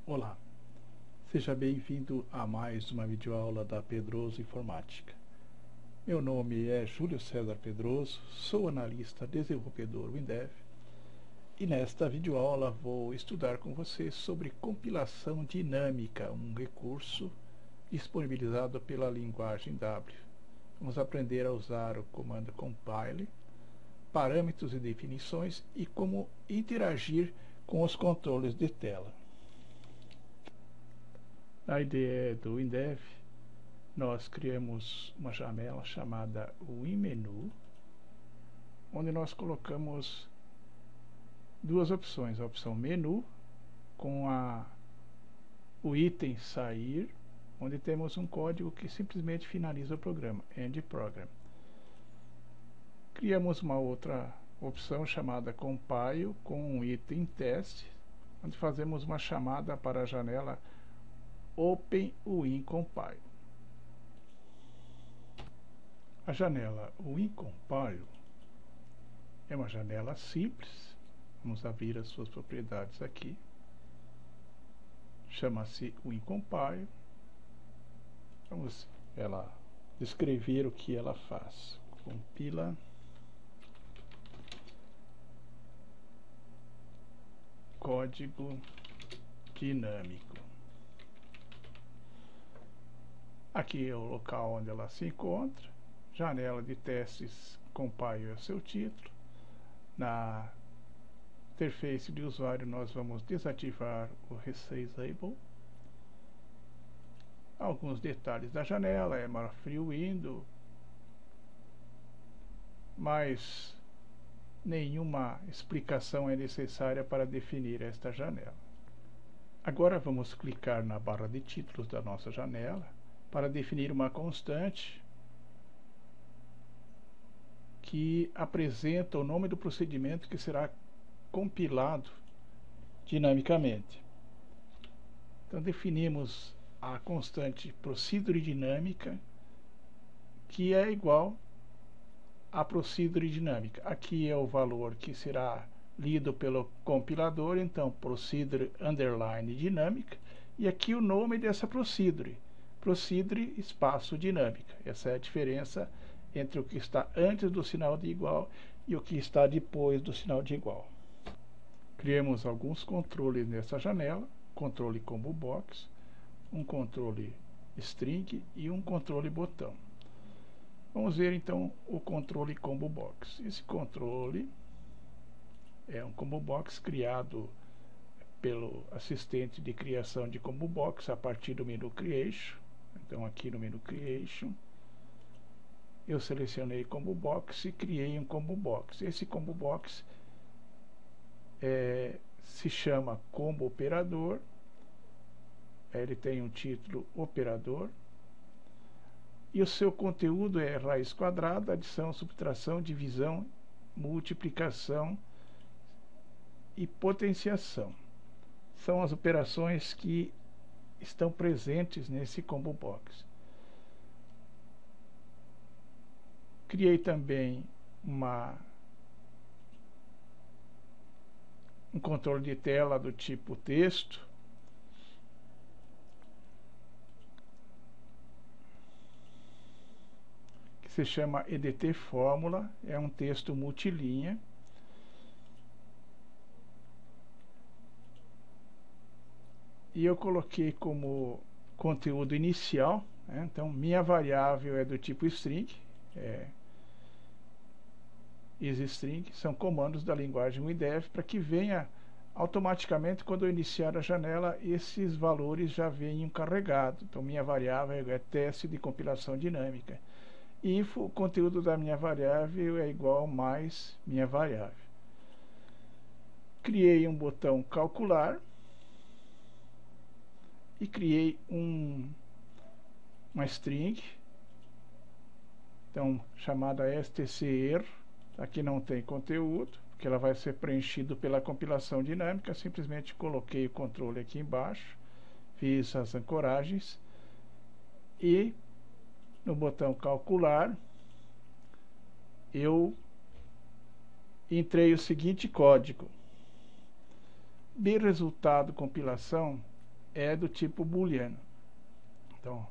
Olá, seja bem-vindo a mais uma videoaula da Pedroso Informática. Meu nome é Júlio César Pedroso, sou analista desenvolvedor WinDev e nesta videoaula vou estudar com você sobre compilação dinâmica, um recurso disponibilizado pela linguagem W. Vamos aprender a usar o comando compile, parâmetros e definições e como interagir com os controles de tela. Na IDE do WinDev, nós criamos uma janela chamada WinMenu, onde nós colocamos duas opções, a opção menu com o item sair, onde temos um código que simplesmente finaliza o programa, End Program. Criamos uma outra opção chamada compile com um item teste, onde fazemos uma chamada para a janela OpenWinCompile. A janela WinCompile é uma janela simples. Vamos abrir as suas propriedades aqui. Chama-se WinCompile. Vamos descrever o que ela faz. Compila código dinâmico. Aqui é o local onde ela se encontra. Janela de testes compile é o seu título. Na interface de usuário nós vamos desativar o Resizable. Alguns detalhes da janela, é uma free window, mas nenhuma explicação é necessária para definir esta janela. Agora vamos clicar na barra de títulos da nossa janela para definir uma constante que apresenta o nome do procedimento que será compilado dinamicamente. Então definimos a constante procedure dinâmica, que é igual a procedure dinâmica. Aqui é o valor que será lido pelo compilador, então procedure underline dinâmica, e aqui o nome dessa procedure espaço dinâmica. Essa é a diferença entre o que está antes do sinal de igual e o que está depois do sinal de igual. Criamos alguns controles nessa janela: controle combo box, um controle string e um controle botão. Vamos ver então o controle combo box. Esse controle é um combo box criado pelo assistente de criação de combo box a partir do menu Creation. Então aqui no menu Creation eu selecionei combo box e criei um combo box. Esse combo box se chama combo operador. Ele tem um título operador e o seu conteúdo é raiz quadrada, adição, subtração, divisão, multiplicação e potenciação. São as operações que estão presentes nesse combo box. Criei também um controle de tela do tipo texto, que se chama EDT Fórmula, é um texto multilinha. E eu coloquei como conteúdo inicial, né? Então minha variável é do tipo string, isString, são comandos da linguagem WinDev para que venha automaticamente, quando eu iniciar a janela, esses valores já venham carregados. Então minha variável é teste de compilação dinâmica. Info, o conteúdo da minha variável é igual mais minha variável. Criei um botão calcular e criei uma string, então chamada stcer. Aqui não tem conteúdo, porque ela vai ser preenchido pela compilação dinâmica. Simplesmente coloquei o controle aqui embaixo, fiz as ancoragens e no botão calcular eu entrei o seguinte código: de resultado compilação é do tipo booleano. Então,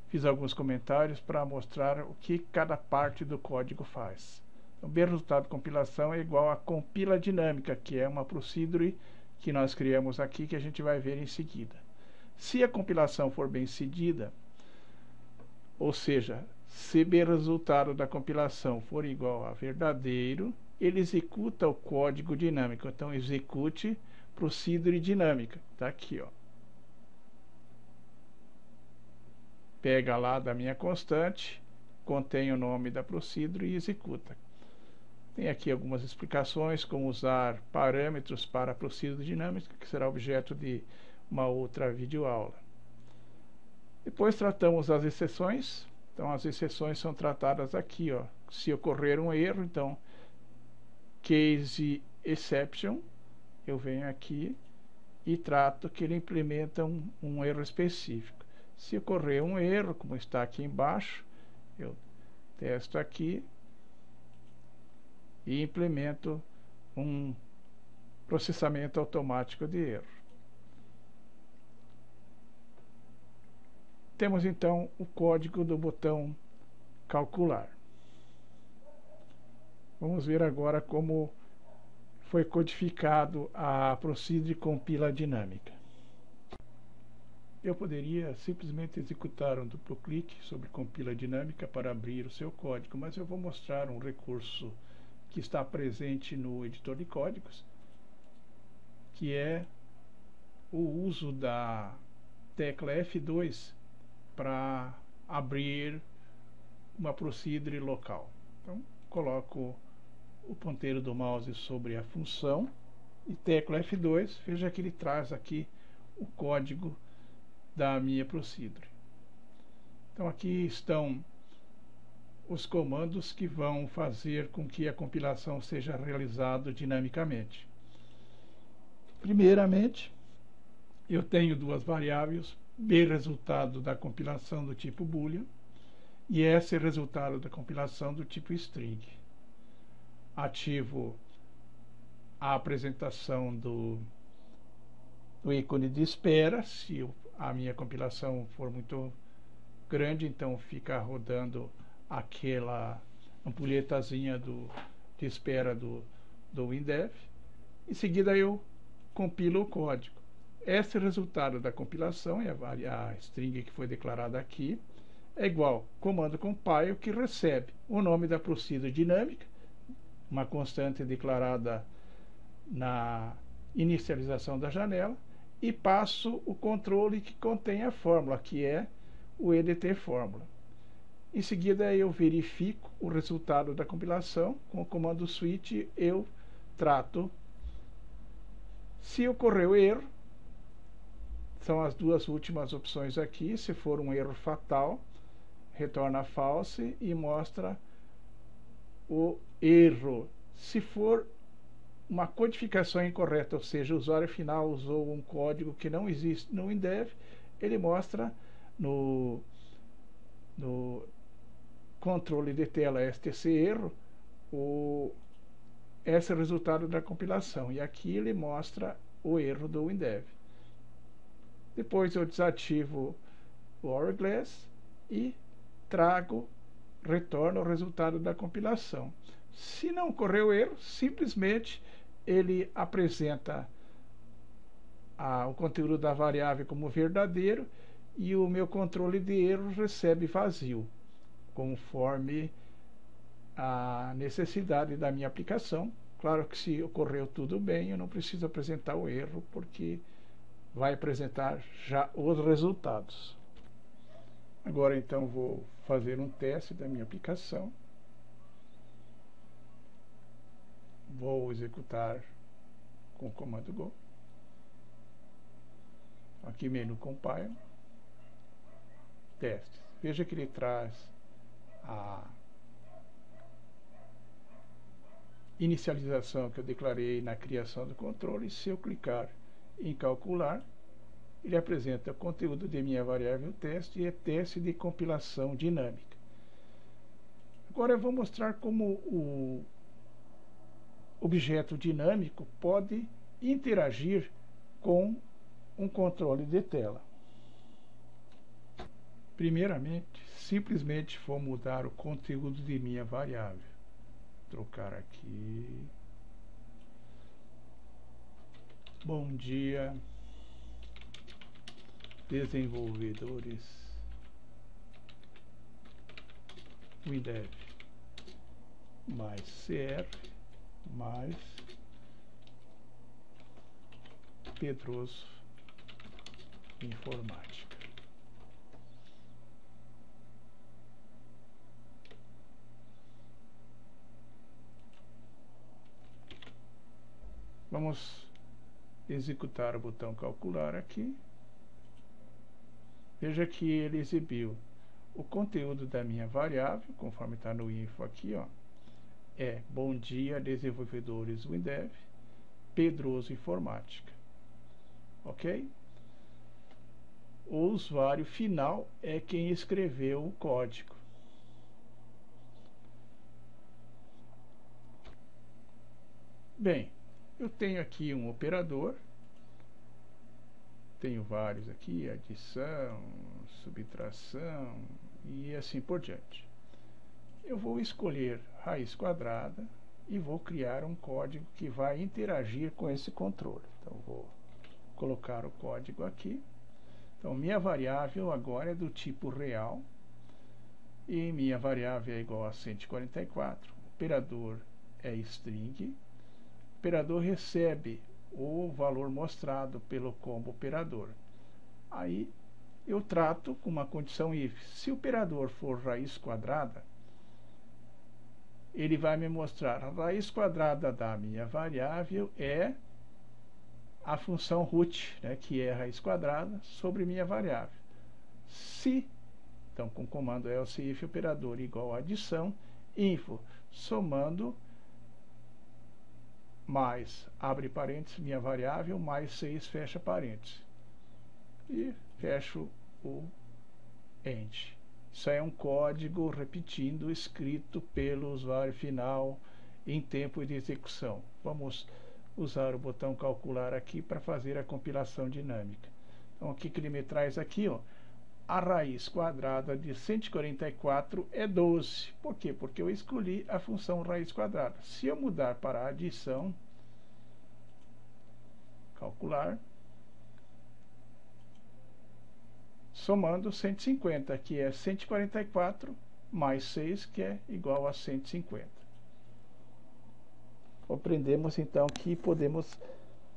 fiz alguns comentários para mostrar o que cada parte do código faz. O B resultado de compilação é igual a compila dinâmica, que é uma procedure que nós criamos aqui, que a gente vai ver em seguida. Se a compilação for bem sucedida, ou seja, se B resultado da compilação for igual a verdadeiro, ele executa o código dinâmico. Então, execute procedure dinâmica. Está aqui, ó. Pega lá da minha constante, contém o nome da procedure e executa. Tem aqui algumas explicações, como usar parâmetros para a procedure dinâmica, que será objeto de uma outra videoaula. Depois tratamos as exceções. Então, as exceções são tratadas aqui, ó. Se ocorrer um erro, então, case exception, eu venho aqui e trato que ele implementa um erro específico. Se ocorrer um erro, como está aqui embaixo, eu testo aqui e implemento um processamento automático de erro. Temos então o código do botão calcular. Vamos ver agora como foi codificado a procedure compila dinâmica. Eu poderia simplesmente executar um duplo clique sobre compila dinâmica para abrir o seu código, mas eu vou mostrar um recurso que está presente no editor de códigos, que é o uso da tecla F2 para abrir uma procedure local. Então, coloco o ponteiro do mouse sobre a função e tecla F2, veja que ele traz aqui o código da minha procedure. Então, aqui estão os comandos que vão fazer com que a compilação seja realizada dinamicamente. Primeiramente, eu tenho duas variáveis, B resultado da compilação do tipo boolean e S resultado da compilação do tipo string. Ativo a apresentação do ícone de espera. Se a minha compilação for muito grande, então fica rodando aquela ampulhetazinha de espera do WinDev. Em seguida eu compilo o código. Esse resultado da compilação, é a string que foi declarada aqui, é igual comando compile, que recebe o nome da procedure dinâmica, uma constante declarada na inicialização da janela, e passo o controle que contém a fórmula, que é o EDT fórmula. Em seguida eu verifico o resultado da compilação. Com o comando switch eu trato. Se ocorreu erro, são as duas últimas opções aqui. Se for um erro fatal, retorna false e mostra o erro. Se for uma codificação incorreta, ou seja, o usuário final usou um código que não existe no WinDev, ele mostra no controle de tela esse erro, esse é o resultado da compilação, e aqui ele mostra o erro do WinDev. Depois eu desativo o Hourglass e retorno o resultado da compilação. Se não ocorreu erro, simplesmente ele apresenta o conteúdo da variável como verdadeiro e o meu controle de erros recebe vazio, conforme a necessidade da minha aplicação. Claro que se ocorreu tudo bem, eu não preciso apresentar o erro, porque vai apresentar já os resultados. Agora então vou fazer um teste da minha aplicação. Vou executar com o comando Go. Aqui menu Compile. Testes. Veja que ele traz a inicialização que eu declarei na criação do controle. Se eu clicar em calcular, ele apresenta o conteúdo de minha variável teste e é teste de compilação dinâmica. Agora eu vou mostrar como o objeto dinâmico pode interagir com um controle de tela. Primeiramente, simplesmente vou mudar o conteúdo de minha variável. Trocar aqui. Bom dia, desenvolvedores WinDev, mais CR, mais Pedroso Informática. Vamos executar o botão calcular aqui. Veja que ele exibiu o conteúdo da minha variável, conforme está no info aqui, ó, é bom dia, desenvolvedores WinDev, Pedroso Informática. Ok? O usuário final é quem escreveu o código. Bem, eu tenho aqui um operador, tenho vários aqui, adição, subtração e assim por diante. Eu vou escolher raiz quadrada e vou criar um código que vai interagir com esse controle. Então vou colocar o código aqui. Então minha variável agora é do tipo real e minha variável é igual a 144. O operador é string. O operador recebe o valor mostrado pelo combo operador. Aí eu trato com uma condição if. Se o operador for raiz quadrada, ele vai me mostrar a raiz quadrada da minha variável é a função root, né, que é raiz quadrada, sobre minha variável. Se, então com o comando else if operador igual a adição, info, somando, mais, abre parênteses, minha variável, mais 6, fecha parênteses. E fecho o end. Isso é um código repetindo, escrito pelo usuário final em tempo de execução. Vamos usar o botão calcular aqui para fazer a compilação dinâmica. Então, o que ele me traz aqui, ó, a raiz quadrada de 144 é 12. Por quê? Porque eu escolhi a função raiz quadrada. Se eu mudar para adição, calcular, somando 150, que é 144, mais 6, que é igual a 150. Compreendemos então que podemos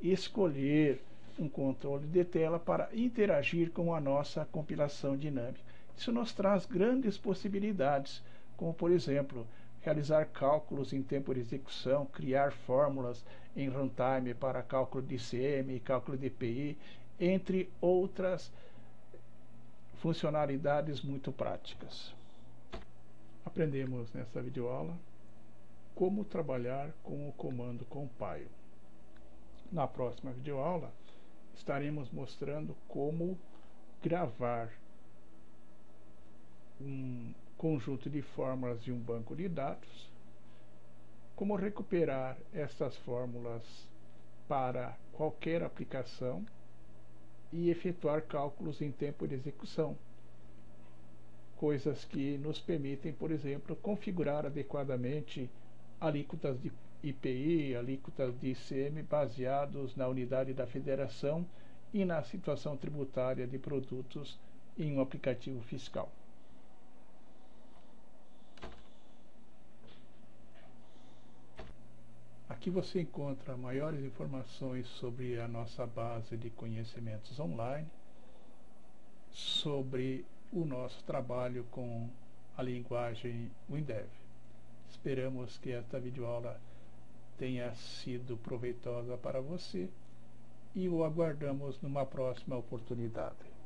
escolher um controle de tela para interagir com a nossa compilação dinâmica. Isso nos traz grandes possibilidades, como por exemplo, realizar cálculos em tempo de execução, criar fórmulas em runtime para cálculo de ICM, cálculo de EPI, entre outras funcionalidades muito práticas. Aprendemos nessa videoaula como trabalhar com o comando compile. Na próxima videoaula estaremos mostrando como gravar um conjunto de fórmulas de um banco de dados, como recuperar essas fórmulas para qualquer aplicação e efetuar cálculos em tempo de execução, coisas que nos permitem, por exemplo, configurar adequadamente alíquotas de IPI, alíquotas de ICM baseados na unidade da federação e na situação tributária de produtos em um aplicativo fiscal. Aqui você encontra maiores informações sobre a nossa base de conhecimentos online, sobre o nosso trabalho com a linguagem WinDev. Esperamos que esta videoaula tenha sido proveitosa para você e o aguardamos numa próxima oportunidade.